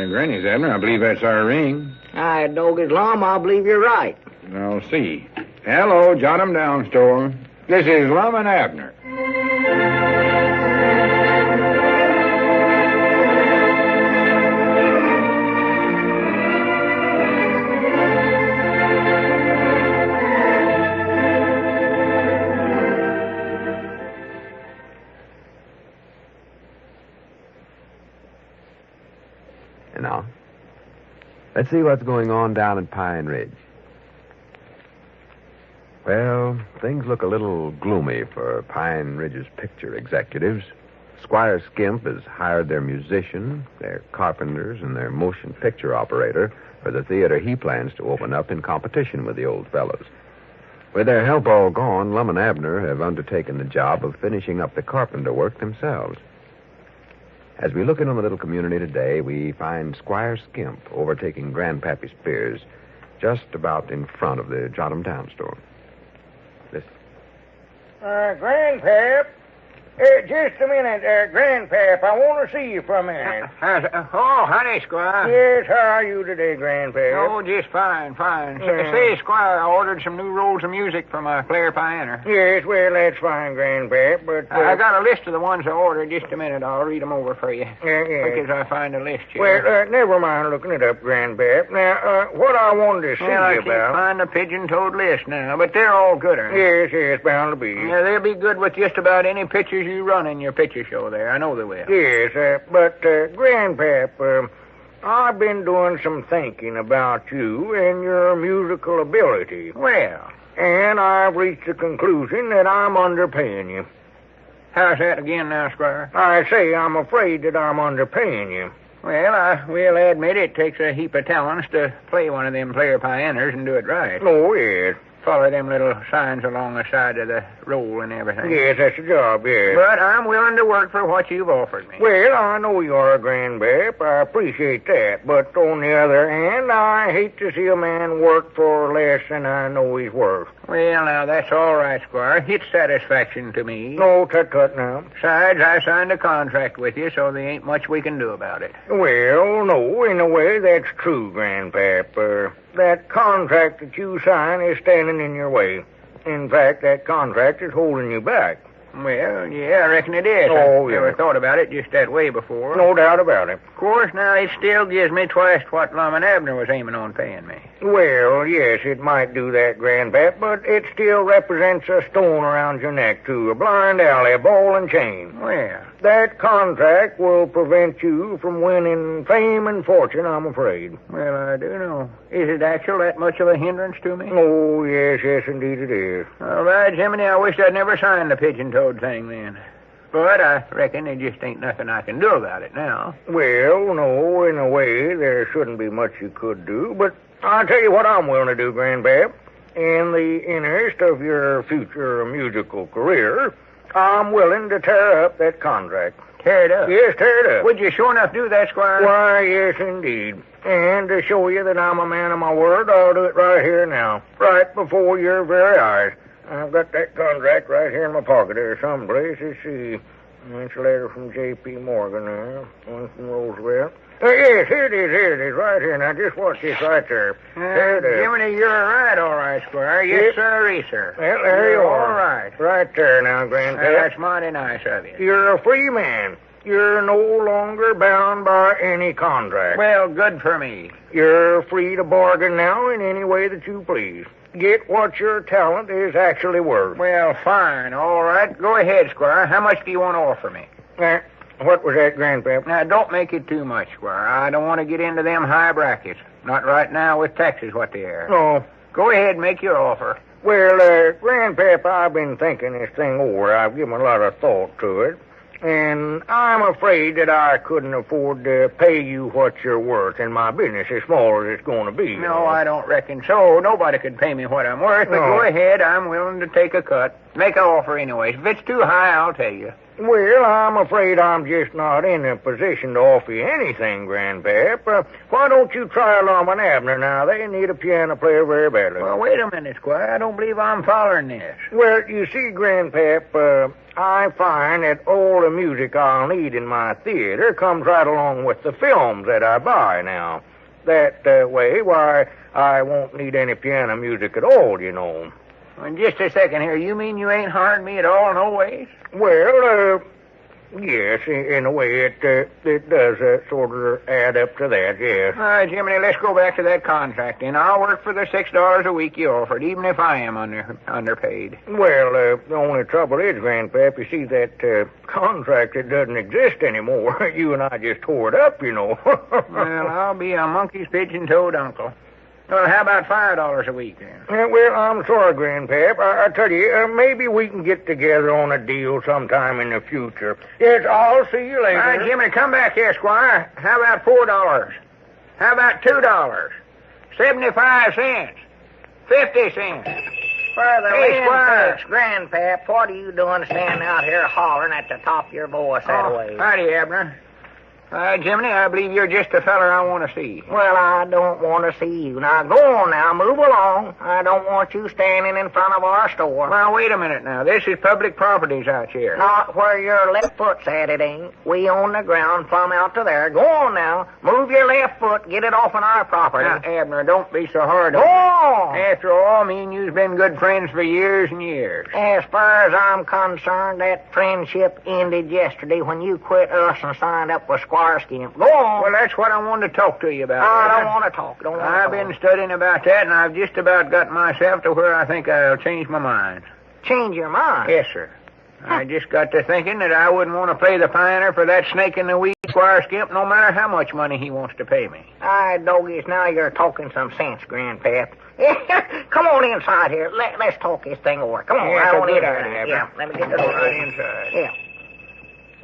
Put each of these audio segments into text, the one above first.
Granny's, Abner. I believe that's our ring. I dog his Lum, I believe you're right. I'll see. Hello, jot 'em down, store. This is Lum and Abner. Now, let's see what's going on down at Pine Ridge. Well, things look a little gloomy for Pine Ridge's picture executives. Squire Skimp has hired their musician, their carpenters, and their motion picture operator for the theater he plans to open up in competition with the old fellows. With their help all gone, Lum and Abner have undertaken the job of finishing up the carpenter work themselves. As we look in on the little community today, we find Squire Skimp overtaking Grandpappy Spears just about in front of the Jot 'em Down store. Listen. Grandpap. Just a minute, Grandpap. I want to see you for a minute. Honey, Squire. Yes, how are you today, Grandpap? Oh, just fine. Say, Squire, I ordered some new rolls of music from a player piano. Yes, well, that's fine, Grandpap, but... I got a list of the ones I ordered. Just a minute, I'll read them over for you. Quick as I find the list here. Well, never mind looking it up, Grandpap. Now, what I wanted to see you about... I can't find the pigeon-toed list now, but they're all good. Yes, bound to be. Yeah, they'll be good with just about any pictures you run in your picture show there. I know they will. Yes, but, Grandpap, I've been doing some thinking about you and your musical ability. Well? And I've reached the conclusion that I'm underpaying you. How's that again now, Squire? I say I'm afraid that I'm underpaying you. Well, I will admit it takes a heap of talents to play one of them player pianos and do it right. Oh, yes. Follow them little signs along the side of the roll and everything. Yes, that's the job, yes. But I'm willing to work for what you've offered me. Well, I know you are, Grandpap. I appreciate that. But on the other hand, I hate to see a man work for less than I know he's worth. Well, now, that's all right, Squire. It's satisfaction to me. No, tut now. Besides, I signed a contract with you, so there ain't much we can do about it. Well, no, in a way, that's true, Grandpap. That contract that you sign is standing in your way. In fact, that contract is holding you back. Well, yeah, I reckon it is. Oh, I yeah. never thought about it just that way before. No doubt about it. Of course, now, it still gives me twice what Lum and Abner was aiming on paying me. Well, yes, it might do that, Grandpap, but it still represents a stone around your neck, too. A blind alley, a ball and chain. Well, that contract will prevent you from winning fame and fortune, I'm afraid. Well, I do know. Is it actual that much of a hindrance to me? Oh, yes, indeed it is. All right, Jiminy, I wish I'd never signed the pigeon-toed thing then. But I reckon there just ain't nothing I can do about it now. Well, no, in a way, there shouldn't be much you could do, but I'll tell you what I'm willing to do, Grandpap. In the interest of your future musical career, I'm willing to tear up that contract. Tear it up? Yes, tear it up. Would you sure enough do that, Squire? Why, yes, indeed. And to show you that I'm a man of my word, I'll do it right here now, right before your very eyes. I've got that contract right here in my pocket there someplace. Let's see. That's a letter from J.P. Morgan there. One from Roosevelt. Yes, here it is, right here. Now, just watch this right there. Jiminy, you're right, all right, Squire. Yes, sir. Well, there you are. All right. Right there now, Grandpap. That's mighty nice of you. You're a free man. You're no longer bound by any contract. Well, good for me. You're free to bargain now in any way that you please. Get what your talent is actually worth. Well, fine. All right. Go ahead, Squire. How much do you want to offer me? What was that, Grandpap? Now, don't make it too much, Squire. I don't want to get into them high brackets. Not right now with taxes what they are. Oh. Go ahead, make your offer. Well, Grandpap, I've been thinking this thing over. I've given a lot of thought to it. And I'm afraid that I couldn't afford to pay you what you're worth in my business, as small as it's going to be. No, I don't reckon so. Nobody could pay me what I'm worth, but go ahead. I'm willing to take a cut. Make an offer anyways. If it's too high, I'll tell you. Well, I'm afraid I'm just not in a position to offer you anything, Grandpap. Why don't you try Lum and Abner now? They need a piano player very badly. Well, wait a minute, Squire. I don't believe I'm following this. Well, you see, Grandpap, I find that all the music I'll need in my theater comes right along with the films that I buy now. That way, why, I won't need any piano music at all, you know. Well, just a second here. You mean you ain't hired me at all, no ways? Well, yes, in a way, it does sort of add up to that, yes. All right, Jiminy, let's go back to that contract, and I'll work for the $6 a week you offered, even if I am underpaid. Well, the only trouble is, Grandpap, you see, that contract, it doesn't exist anymore. You and I just tore it up, you know. Well, I'll be a monkey's pigeon-toed uncle. Well, how about $5 a week, then? Well, I'm sorry, Grandpap. I tell you, maybe we can get together on a deal sometime in the future. Yes, I'll see you later. All right, Jimmy, come back here, Squire. How about $4? How about $2? 75 cents. 50 cents. For the Hey, Squire. sakes, Grandpap, what are you doing standing out here hollering at the top of your voice that way? Howdy, Abner. Jiminy, I believe you're just the feller I want to see. Well, I don't want to see you. Now, go on now, move along. I don't want you standing in front of our store. Well, wait a minute now. This is public properties out here. Not where your left foot's at, it ain't. We own the ground plumb out to there. Go on now. Move your left foot. Get it off on our property. Now, Abner, don't be so hard Go on me. on. After all, me and you've been good friends for years and years. As far as I'm concerned, that friendship ended yesterday when you quit us and signed up with Squire Skimp. Go on. Well, that's what I wanted to talk to you about. I Abner. don't want to talk. I've been studying about that, and I've just about got myself to where I think I'll change my mind. Change your mind. Yes, sir. I just got to thinking that I wouldn't want to play the pioneer for that snake in the weed Squire Skimp, no matter how much money he wants to pay me. Doggies, now you're talking some sense, Grandpap. Come on inside here. Let's talk this thing over. Come on. Yeah, I it's a want good in idea, here. Abner. Yeah, let me get the door Right inside. Yeah.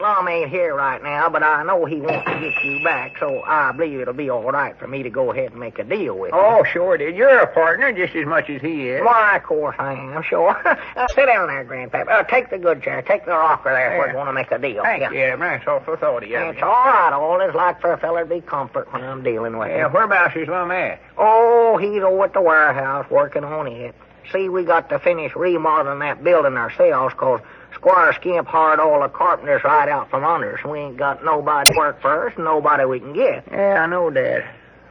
Lum ain't here right now, but I know he wants to get you back, so I believe it'll be all right for me to go ahead and make a deal with you. Oh, sure did. You're a partner just as much as he is. Why, of course I am, sure. Sit down there, Grandpap. Take the good chair. Take the rocker there if we're going to make a deal. Thank yeah. you, Abner. That's awful thoughty of It's you. all right. All is like for a feller to be comfort when I'm dealing with Yeah, him. whereabouts is Lum at? Oh, he's over at the warehouse working on it. See, we got to finish remodeling that building ourselves, 'cause Squire Skimp hired all the carpenters right out from under us. We ain't got nobody to work for us, nobody we can get. Yeah, I know that.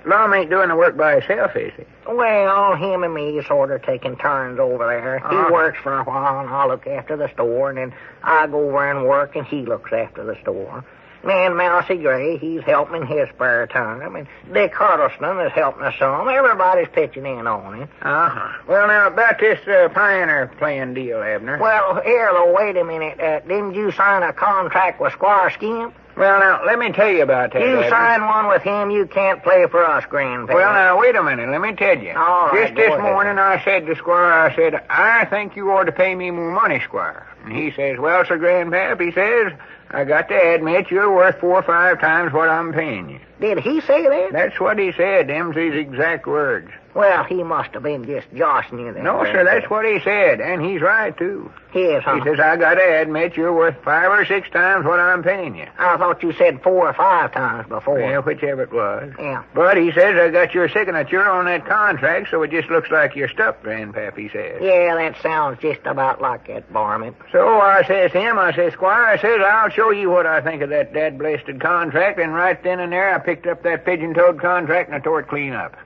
Lum ain't doing the work by himself, is he? Well, him and me sort of taking turns over there. He works for a while, and I look after the store, and then I go over and work, and he looks after the store. And Mousy Gray, he's helping his spare time, and Dick Huddleston is helping us some. Everybody's pitching in on it. Uh-huh. Well, now, about this pioneer playing deal, Abner. Well, here, though, wait a minute. Didn't you sign a contract with Squire Skimp? Well, now, let me tell you about that, You Abner. sign one with him, you can't play for us, Grandpap. Well, now, wait a minute. Let me tell you. All right, Just this go ahead. morning, I said to Squire, I said, I think you ought to pay me more money, Squire. And he says, well, Sir Grandpap, he says, I got to admit you're worth 4 or 5 times what I'm paying you. Did he say that? That's what he said. Them's his exact words. Well, he must have been just joshing you then. No, sir, that's what he said. And he's right, too. He is, huh? He says, I got to admit you're worth 5 or 6 times what I'm paying you. I thought you said 4 or 5 times before. Yeah, whichever it was. Yeah. But he says I got your signature on that contract, so it just looks like you're stuck, Grandpap, he says. Yeah, that sounds just about like it, varmint. So I says to him, I says, Squire, I says, I'll show you what I think of that dad-blasted contract. And right then and there, I picked up that pigeon-toed contract and I tore it clean up.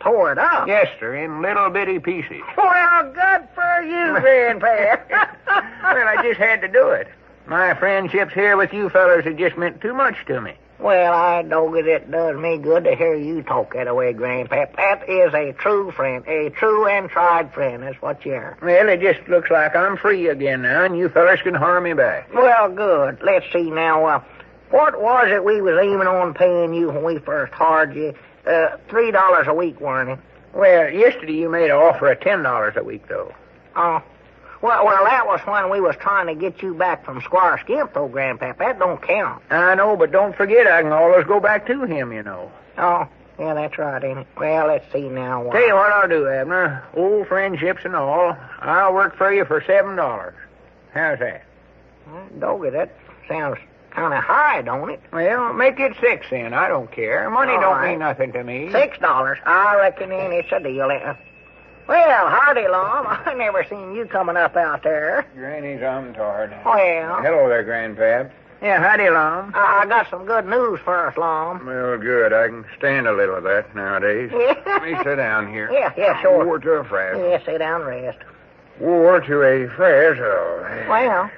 Tore it up? Yes, sir, in little bitty pieces. Well, good for you, Grandpap. Well, I just had to do it. My friendships here with you fellers have just meant too much to me. Well, I know that it does me good to hear you talk that way, Grandpap. That is a true friend, a true and tried friend. That's what you are. Well, it just looks like I'm free again now, and you fellers can harm me back. Well, good. Let's see now. What was it we was aiming on paying you when we first hired you? $3 a week, weren't it? Well, yesterday you made an offer of $10 a week, though. Oh. Well, that was when we was trying to get you back from Squire Skimp, though, Grandpap. That don't count. I know, but don't forget I can always go back to him, you know. Oh, yeah, that's right, ain't it? Well, let's see now. Tell you what I'll do, Abner. Old friendships and all. I'll work for you for $7. How's that? Doggy, that sounds kind of high, don't it? Well, make it 6 then. I don't care. Money All don't right. mean nothing to me. $6. I reckon then it's a deal. Well, howdy, Lum. I never seen you coming up out there. Granny's I'm tired. Well, Hello there, Grandpap. Yeah, howdy, Lum. I got some good news for us, Lum. Well, good. I can stand a little of that nowadays. Let me sit down here. Yeah, sure. War to a frazzle. Yeah, sit down and rest. War to a frazzle. Well,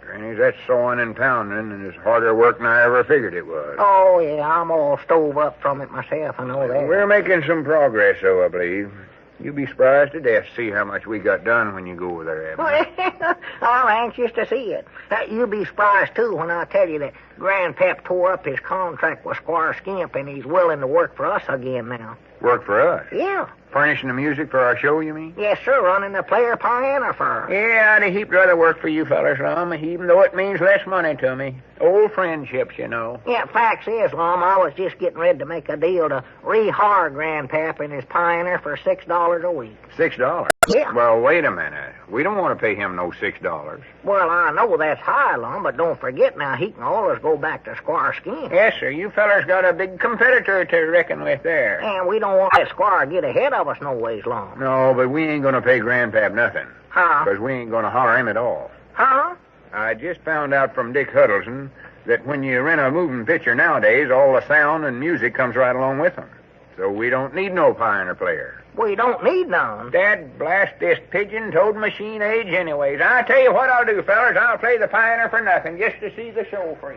Granny's that sawing and pounding, and it's harder work than I ever figured it was. oh, yeah, I'm all stove up from it myself, I know that. We're making some progress, though, I believe. You'll be surprised to death to see how much we got done when you go over there, Abner. I'm anxious to see it. You'll be surprised, too, when I tell you that Grandpap tore up his contract with Squire Skimp, and he's willing to work for us again now. Work for us? Yeah. Furnishing the music for our show, you mean? Yes, sir, running the player piano for us. Yeah, I'd a heap rather work for you fellas, Lum, even though it means less money to me. Old friendships, you know. Yeah, facts is, Lum, I was just getting ready to make a deal to rehire Grandpap and his pioneer for $6 a week. $6? Yeah. Well, wait a minute. We don't want to pay him no $6. Well, I know that's high, Lum, but don't forget now, he can always go back to Squire Skimp. Yes, sir. You fellers got a big competitor to reckon with there. And we don't want that Squire get ahead of us no ways, Lum. No, but we ain't going to pay Grandpap nothing. Huh? Because we ain't going to holler him at all. Huh? I just found out from Dick Huddleston that when you rent a moving picture nowadays, all the sound and music comes right along with them. So we don't need no pioneer player. We don't need none. Dad blast this pigeon-toed machine age anyways. I tell you what I'll do, fellas. I'll play the pioneer for nothing just to see the show free.